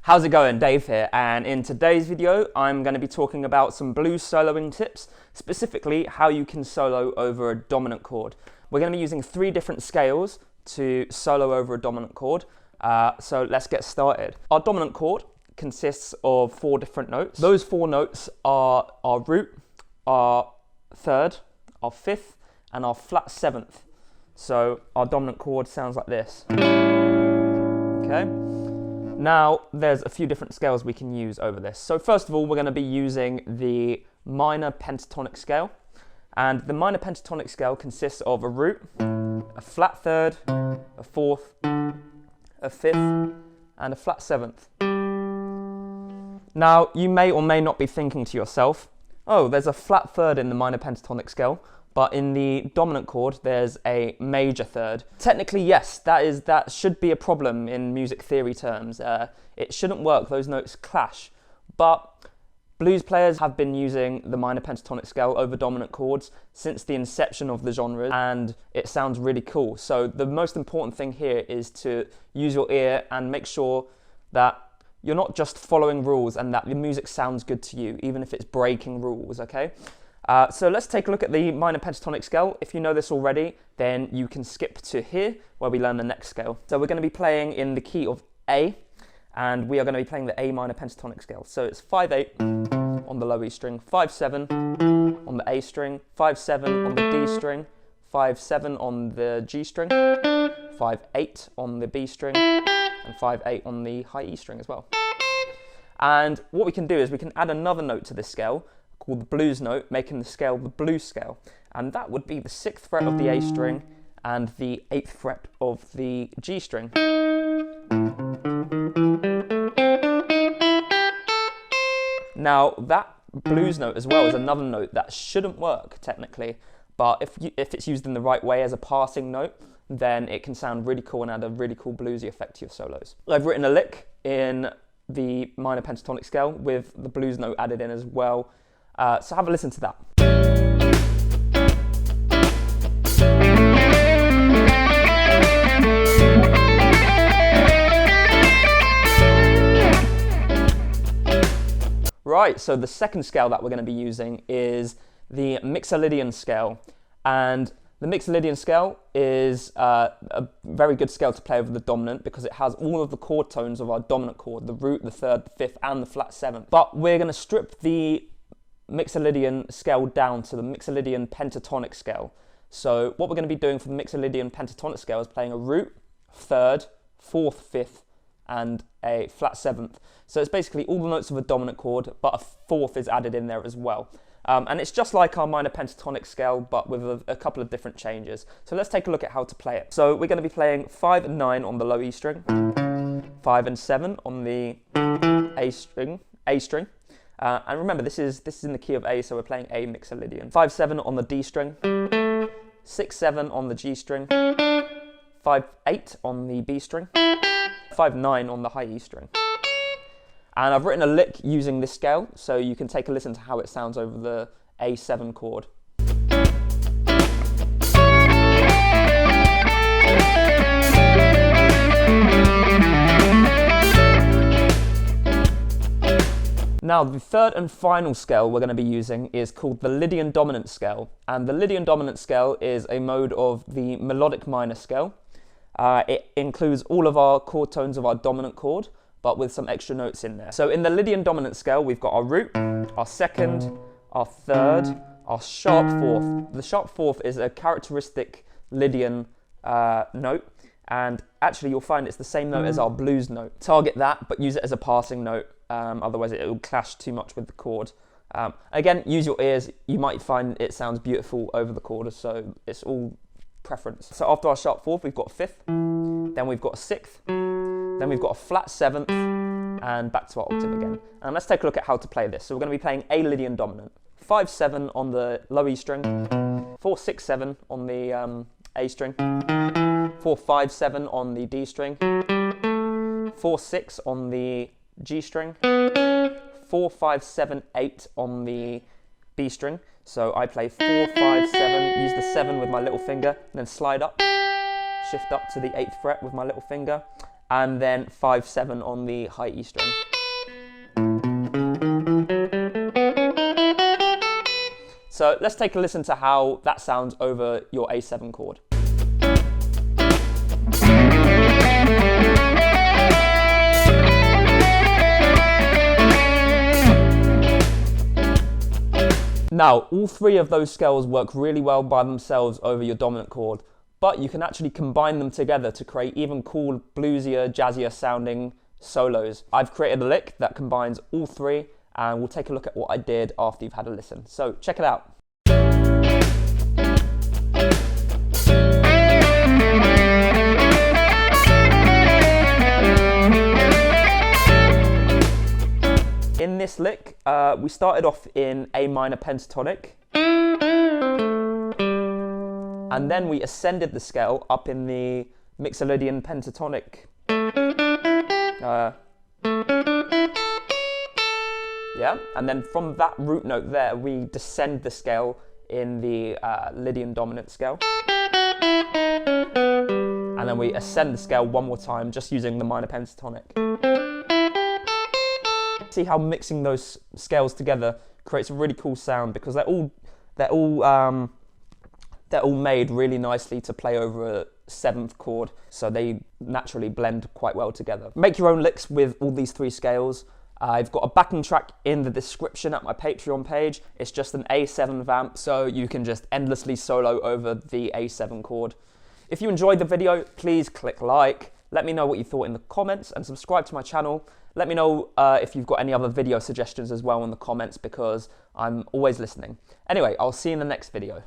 How's it going? Dave here, and in today's video I'm going to be talking about some blues soloing tips, specifically how you can solo over a dominant chord. We're going to be using 3 different scales to solo over a dominant chord, so let's get started. Our dominant chord consists of 4 different notes. Those 4 notes are our root, our third, our fifth, and our flat 7th. So our dominant chord sounds like this. Okay. Now, there's a few different scales we can use over this. So first of all, we're going to be using the minor pentatonic scale. And the minor pentatonic scale consists of a root, a flat third, a fourth, a fifth, and a flat 7th. Now, you may or may not be thinking to yourself, oh, there's a flat third in the minor pentatonic scale, but in the dominant chord, there's a major third. Technically, yes, that should be a problem in music theory terms. It shouldn't work, those notes clash. But blues players have been using the minor pentatonic scale over dominant chords since the inception of the genre, and it sounds really cool. So the most important thing here is to use your ear and make sure that you're not just following rules and that the music sounds good to you, even if it's breaking rules, okay? So let's take a look at the minor pentatonic scale. If you know this already, then you can skip to here, where we learn the next scale. So we're going to be playing in the key of A, and we are going to be playing the A minor pentatonic scale. So it's 5/8 on the low E string, 5/7 on the A string, 5/7 on the D string, 5/7 on the G string, 5/8 on the B string, and 5/8 on the high E string as well. And what we can do is we can add another note to this scale, called the blues note, making the scale the blues scale. And that would be the 6th fret of the A string and the 8th fret of the G string. Now, that blues note as well is another note that shouldn't work technically, but if it's used in the right way as a passing note, then it can sound really cool and add a really cool bluesy effect to your solos. I've written a lick in the minor pentatonic scale with the blues note added in as well. So have a listen to that. Right, so the second scale that we're going to be using is the Mixolydian scale. And the Mixolydian scale is a very good scale to play over the dominant because it has all of the chord tones of our dominant chord, the root, the third, the fifth, and the flat 7th. But we're going to strip the Mixolydian scale down to the Mixolydian pentatonic scale. So what we're going to be doing for the Mixolydian pentatonic scale is playing a root, third, fourth, fifth, and a flat 7th. So it's basically all the notes of a dominant chord, but a fourth is added in there as well. And it's just like our minor pentatonic scale, but with a couple of different changes. So let's take a look at how to play it. So we're going to be playing 5 and 9 on the low E string, 5 and 7 on the A string. And remember, this is in the key of A, so we're playing A Mixolydian. 5/7 on the D string, 6/7 on the G string, 5/8 on the B string, 5/9 on the high E string. And I've written a lick using this scale, so you can take a listen to how it sounds over the A7 chord. Now, the third and final scale we're going to be using is called the Lydian dominant scale. And the Lydian dominant scale is a mode of the melodic minor scale. It includes all of our chord tones of our dominant chord, but with some extra notes in there. So in the Lydian dominant scale, we've got our root, our second, our third, our sharp fourth. The sharp fourth is a characteristic Lydian note. And actually, you'll find it's the same note as our blues note. Target that, but use it as a passing note. Otherwise, it will clash too much with the chord. Again, use your ears. You might find it sounds beautiful over the chord, so it's all preference. So after our sharp fourth, we've got a fifth, then we've got a 6th, then we've got a flat 7th, and back to our octave again. And let's take a look at how to play this. So we're going to be playing A Lydian dominant. 5/7 on the low E string, 4/6/7 on the A string, 4/5/7 on the D string, 4/6 on the G string, 4/5/7/8 on the B string. So I play 4/5/7, use the 7 with my little finger, and then slide up, shift up to the 8th fret with my little finger, and then 5/7 on the high E string. So let's take a listen to how that sounds over your A7 chord. Now, all three of those scales work really well by themselves over your dominant chord, but you can actually combine them together to create even cool, bluesier, jazzier sounding solos. I've created a lick that combines all three, and we'll take a look at what I did after you've had a listen. So check it out. In this lick, we started off in A minor pentatonic, and then we ascended the scale up in the Mixolydian Pentatonic. Yeah, and then from that root note there, we descend the scale in the Lydian dominant scale. And then we ascend the scale one more time, just using the minor pentatonic. See how mixing those scales together creates a really cool sound, because they're all made really nicely to play over a 7th chord, so they naturally blend quite well together. Make your own licks with all these three scales. I've got a backing track in the description at my Patreon page. It's just an A7 vamp, so you can just endlessly solo over the A7 chord. If you enjoyed the video, please click like. Let me know what you thought in the comments, and subscribe to my channel. Let me know if you've got any other video suggestions as well in the comments, because I'm always listening. Anyway, I'll see you in the next video.